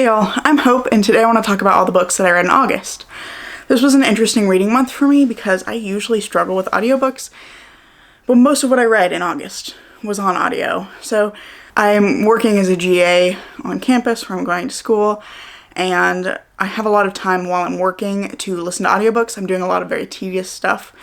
Hey y'all, I'm Hope, and today I want to talk about all the books that I read in August. This was an interesting reading month for me because I usually struggle with audiobooks, but most of what I read in August was on audio. So I'm working as a GA on campus where I'm going to school, and I have a lot of time while I'm working to listen to audiobooks. I'm doing a lot of very tedious stuff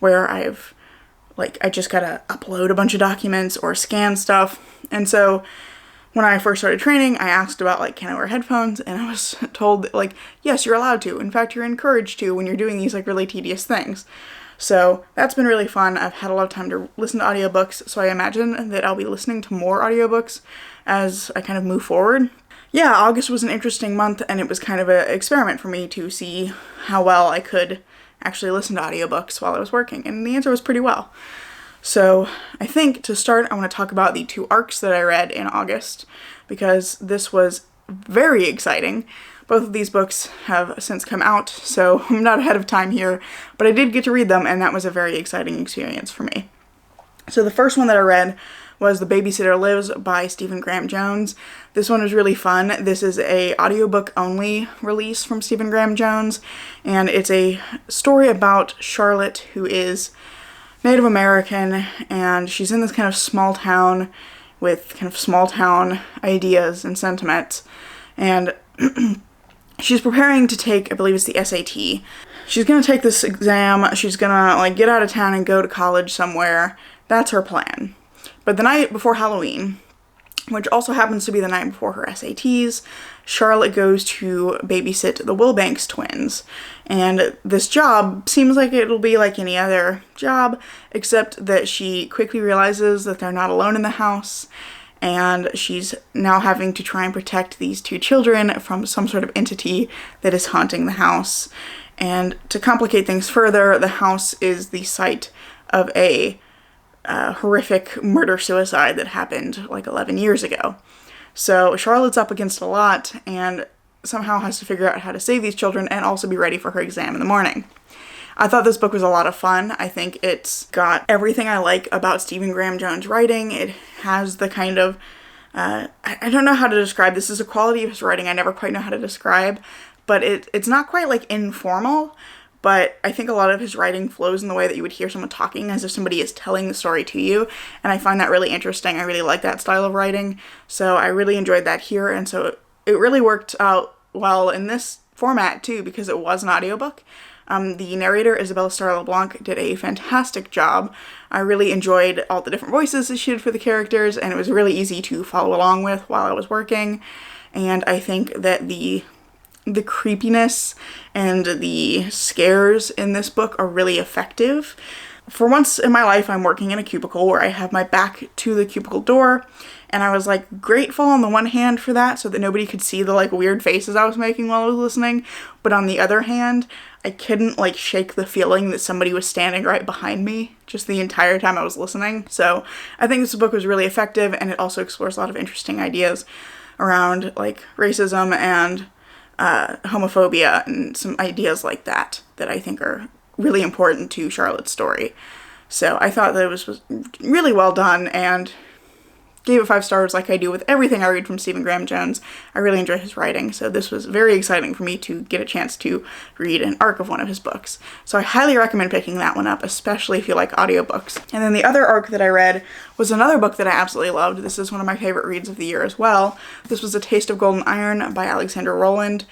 where I just gotta upload a bunch of documents or scan stuff, and so when I first started training, I asked about, can I wear headphones? And I was told, yes, you're allowed to. In fact, you're encouraged to when you're doing these, really tedious things. So that's been really fun. I've had a lot of time to listen to audiobooks, so I imagine that I'll be listening to more audiobooks as I kind of move forward. Yeah, August was an interesting month, and it was kind of an experiment for me to see how well I could actually listen to audiobooks while I was working, and the answer was pretty well. So I think to start, I want to talk about the two arcs that I read in August, because this was very exciting. Both of these books have since come out, so I'm not ahead of time here, but I did get to read them, and that was a very exciting experience for me. So the first one that I read was The Babysitter Lives by Stephen Graham Jones. This one was really fun. This is a audiobook only release from Stephen Graham Jones, and it's a story about Charlotte, who is Native American, and she's in this kind of small town with kind of small town ideas and sentiments, and she's preparing to take, I believe it's the SAT. She's gonna take this exam, she's gonna get out of town and go to college somewhere. That's her plan. But the night before Halloween, which also happens to be the night before her SATs, Charlotte goes to babysit the Wilbanks twins. And this job seems like it'll be like any other job, except that she quickly realizes that they're not alone in the house, and she's now having to try and protect these two children from some sort of entity that is haunting the house. And to complicate things further, the house is the site of a horrific murder-suicide that happened 11 years ago. So Charlotte's up against a lot and somehow has to figure out how to save these children and also be ready for her exam in the morning. I thought this book was a lot of fun. I think it's got everything I like about Stephen Graham Jones' writing. It has the kind of, I don't know how to describe, this is a quality of his writing I never quite know how to describe, but it's not quite informal, but I think a lot of his writing flows in the way that you would hear someone talking as if somebody is telling the story to you, and I find that really interesting. I really like that style of writing, so I really enjoyed that here, and so it really worked out well in this format too, because it was an audiobook. The narrator, Isabelle Starr-LeBlanc, did a fantastic job. I really enjoyed all the different voices that she did for the characters, and it was really easy to follow along with while I was working, and I think that the creepiness and the scares in this book are really effective. For once in my life, I'm working in a cubicle where I have my back to the cubicle door, and I was grateful on the one hand for that, so that nobody could see the weird faces I was making while I was listening, but on the other hand, I couldn't shake the feeling that somebody was standing right behind me just the entire time I was listening. So I think this book was really effective, and it also explores a lot of interesting ideas around racism and homophobia and some ideas like that I think are really important to Charlotte's story. So I thought that it was really well done, and gave it 5 stars like I do with everything I read from Stephen Graham Jones. I really enjoy his writing, so this was very exciting for me to get a chance to read an arc of one of his books. So I highly recommend picking that one up, especially if you like audiobooks. And then the other arc that I read was another book that I absolutely loved. This is one of my favorite reads of the year as well. This was A Taste of Golden Iron by Alexandra Rowland.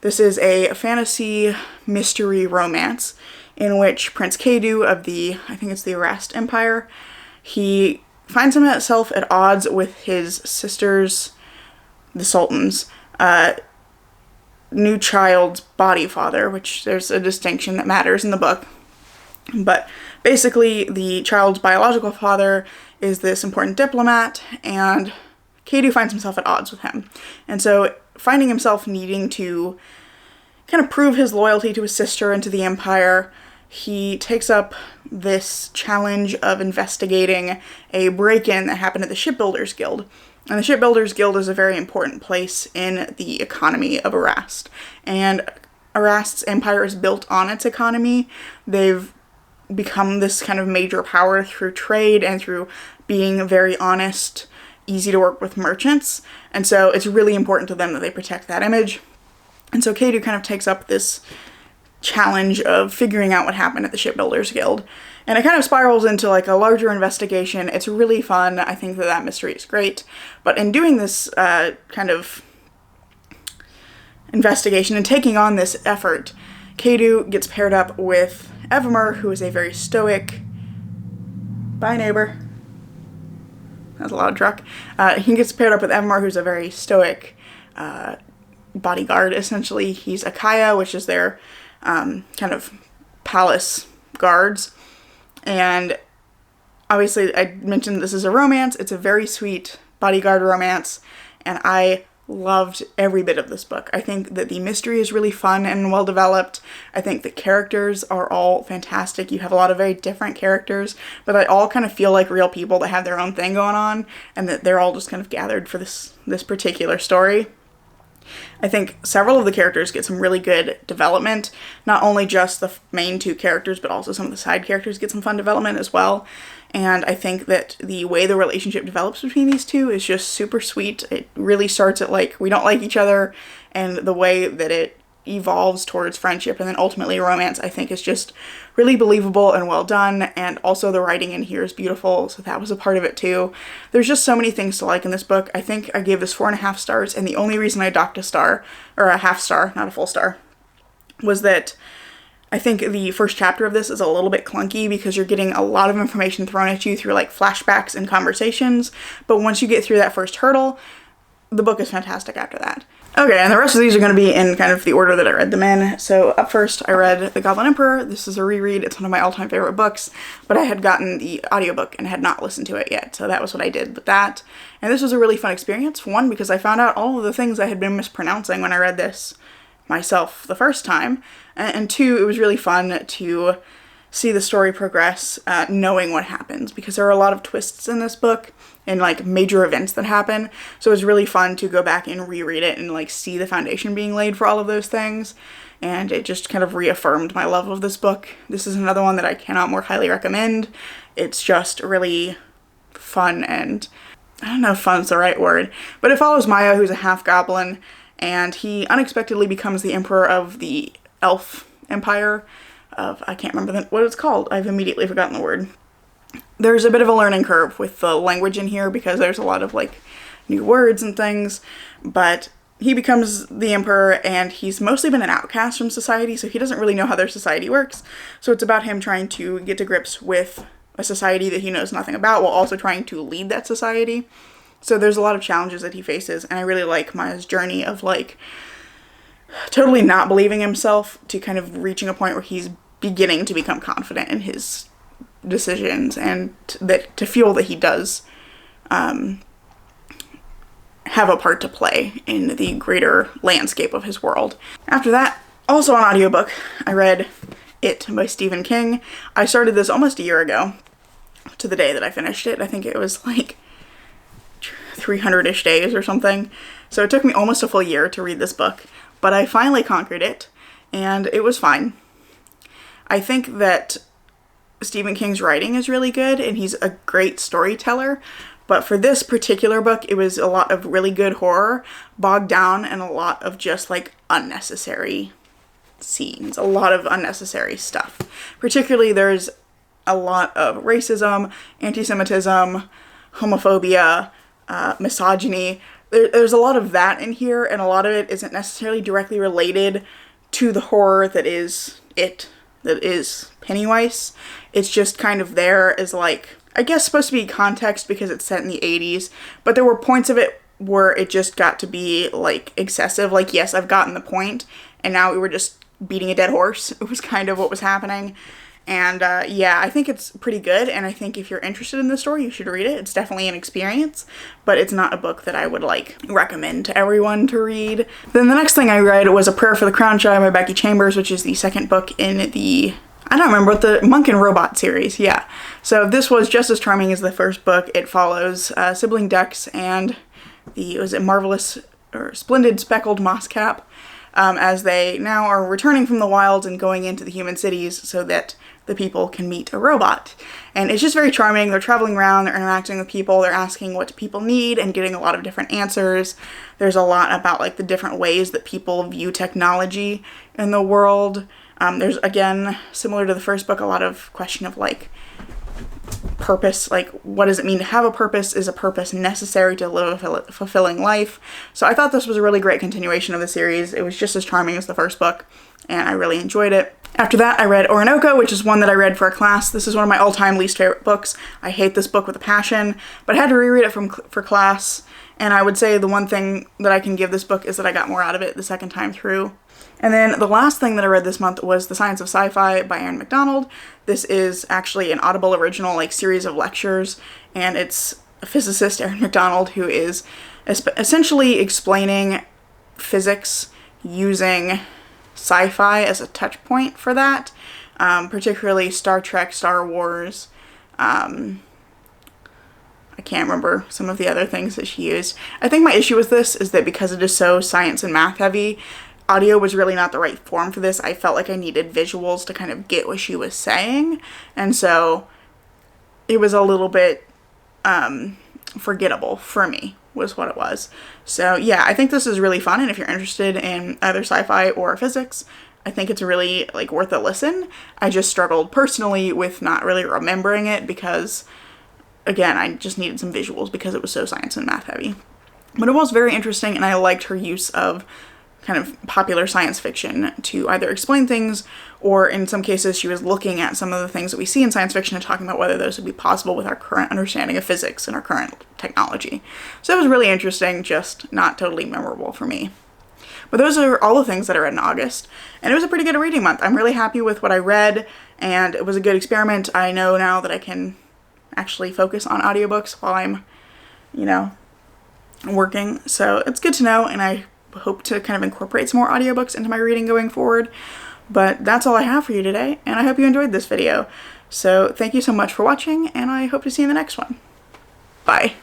This is a fantasy mystery romance in which Prince Kadu of I think it's the Arast Empire, he finds himself at odds with his sisters, the Sultans, new child's body father, which there's a distinction that matters in the book. But basically, the child's biological father is this important diplomat, and Kadu finds himself at odds with him. And so, finding himself needing to kind of prove his loyalty to his sister and to the Empire, he takes up this challenge of investigating a break-in that happened at the Shipbuilders Guild. And the Shipbuilders Guild is a very important place in the economy of Arast. And Arast's empire is built on its economy. They've become this kind of major power through trade and through being very honest easy to work with merchants, and so it's really important to them that they protect that image. And so Keidu kind of takes up this challenge of figuring out what happened at the Shipbuilders Guild, and it kind of spirals into like a larger investigation. It's really fun. I think that mystery is great, but in doing this kind of investigation and taking on this effort, Keidu gets paired up with Evimer, who is a very stoic... Bye, neighbor. That's a loud truck. He gets paired up with Evimer, who's a very stoic bodyguard, essentially. He's Akaya, which is their kind of palace guards. And obviously, I mentioned this is a romance. It's a very sweet bodyguard romance, and I loved every bit of this book. I think that the mystery is really fun and well developed. I think the characters are all fantastic. You have a lot of very different characters, but they all kind of feel like real people that have their own thing going on, and that they're all just kind of gathered for this particular story. I think several of the characters get some really good development. Not only just the main two characters, but also some of the side characters get some fun development as well. And I think that the way the relationship develops between these two is just super sweet. It really starts at like, we don't like each other, and the way that it evolves towards friendship and then ultimately romance, I think is just really believable and well done. And also the writing in here is beautiful, so that was a part of it too. There's just so many things to like in this book. I think I gave this 4.5 stars, and the only reason I docked a star, or a half star, not a full star, was that I think the first chapter of this is a little bit clunky because you're getting a lot of information thrown at you through like flashbacks and conversations, but once you get through that first hurdle, the book is fantastic after that. Okay, and the rest of these are going to be in kind of the order that I read them in. So up first, I read The Goblin Emperor. This is a reread. It's one of my all-time favorite books, but I had gotten the audiobook and had not listened to it yet, so that was what I did with that. And this was a really fun experience. One, because I found out all of the things I had been mispronouncing when I read this myself the first time, and two, it was really fun to see the story progress, knowing what happens, because there are a lot of twists in this book and like major events that happen, so it was really fun to go back and reread it and like see the foundation being laid for all of those things, and it just kind of reaffirmed my love of this book. This is another one that I cannot more highly recommend. It's just really fun, and I don't know if fun's the right word, but it follows Maya, who's a half goblin, and he unexpectedly becomes the emperor of the elf empire of, I can't remember what it's called. I've immediately forgotten the word. There's a bit of a learning curve with the language in here because there's a lot of like new words and things, but he becomes the emperor, and he's mostly been an outcast from society, so he doesn't really know how their society works. So it's about him trying to get to grips with a society that he knows nothing about while also trying to lead that society. So there's a lot of challenges that he faces, and I really like Maya's journey of like totally not believing himself to kind of reaching a point where he's beginning to become confident in his decisions, and that to feel that he does have a part to play in the greater landscape of his world. After that, also an audiobook, I read It by Stephen King. I started this almost a year ago to the day that I finished it. I think it was like 300-ish days or something. So it took me almost a full year to read this book, but I finally conquered it, and it was fine. I think that Stephen King's writing is really good, and he's a great storyteller, but for this particular book, it was a lot of really good horror, bogged down in a lot of just like unnecessary scenes, a lot of unnecessary stuff. Particularly, there's a lot of racism, anti-Semitism, homophobia, misogyny. There's a lot of that in here, and a lot of it isn't necessarily directly related to the horror that is Pennywise. It's just kind of there as like, I guess supposed to be context because it's set in the 80s, but there were points of it where it just got to be like excessive. Like, yes, I've gotten the point, and now we were just beating a dead horse. It was kind of what was happening. And yeah, I think it's pretty good, and I think if you're interested in the story, you should read it. It's definitely an experience, but it's not a book that I would like recommend to everyone to read. Then the next thing I read was A Prayer for the Crown Child by Becky Chambers, which is the second book in the, I don't remember what, the Monk and Robot series, yeah. So this was just as charming as the first book. It follows sibling ducks and the, was it marvelous or splendid speckled mosscap, as they now are returning from the wilds and going into the human cities so that the people can meet a robot. And it's just very charming. They're traveling around, they're interacting with people, they're asking what do people need and getting a lot of different answers. There's a lot about like the different ways that people view technology in the world. There's, again, similar to the first book, a lot of question of like purpose, like what does it mean to have a purpose? Is a purpose necessary to live a fulfilling life? So I thought this was a really great continuation of the series. It was just as charming as the first book, and I really enjoyed it. After that, I read Orionoka, which is one that I read for a class. This is one of my all-time least favorite books. I hate this book with a passion, but I had to reread it for class, and I would say the one thing that I can give this book is that I got more out of it the second time through. And then the last thing that I read this month was The Science of SciFi by Aaron McDonald. This is actually an Audible original like series of lectures, and it's a physicist, Aaron McDonald, who is essentially explaining physics using sci-fi as a touch point for that, particularly Star Trek, Star Wars. I can't remember some of the other things that she used. I think my issue with this is that because it is so science and math heavy, audio was really not the right form for this. I felt like I needed visuals to kind of get what she was saying, and so it was a little bit forgettable for me, was what it was. So yeah, I think this is really fun, and if you're interested in either sci-fi or physics, I think it's really like worth a listen. I just struggled personally with not really remembering it because, again, I just needed some visuals because it was so science and math heavy. But it was very interesting, and I liked her use of kind of popular science fiction to either explain things, or in some cases she was looking at some of the things that we see in science fiction and talking about whether those would be possible with our current understanding of physics and our current technology. So it was really interesting, just not totally memorable for me. But those are all the things that I read in August, and it was a pretty good reading month. I'm really happy with what I read, and it was a good experiment. I know now that I can actually focus on audiobooks while I'm, working, so it's good to know, and I hope to kind of incorporate some more audiobooks into my reading going forward. But that's all I have for you today, and I hope you enjoyed this video. So thank you so much for watching, and I hope to see you in the next one. Bye.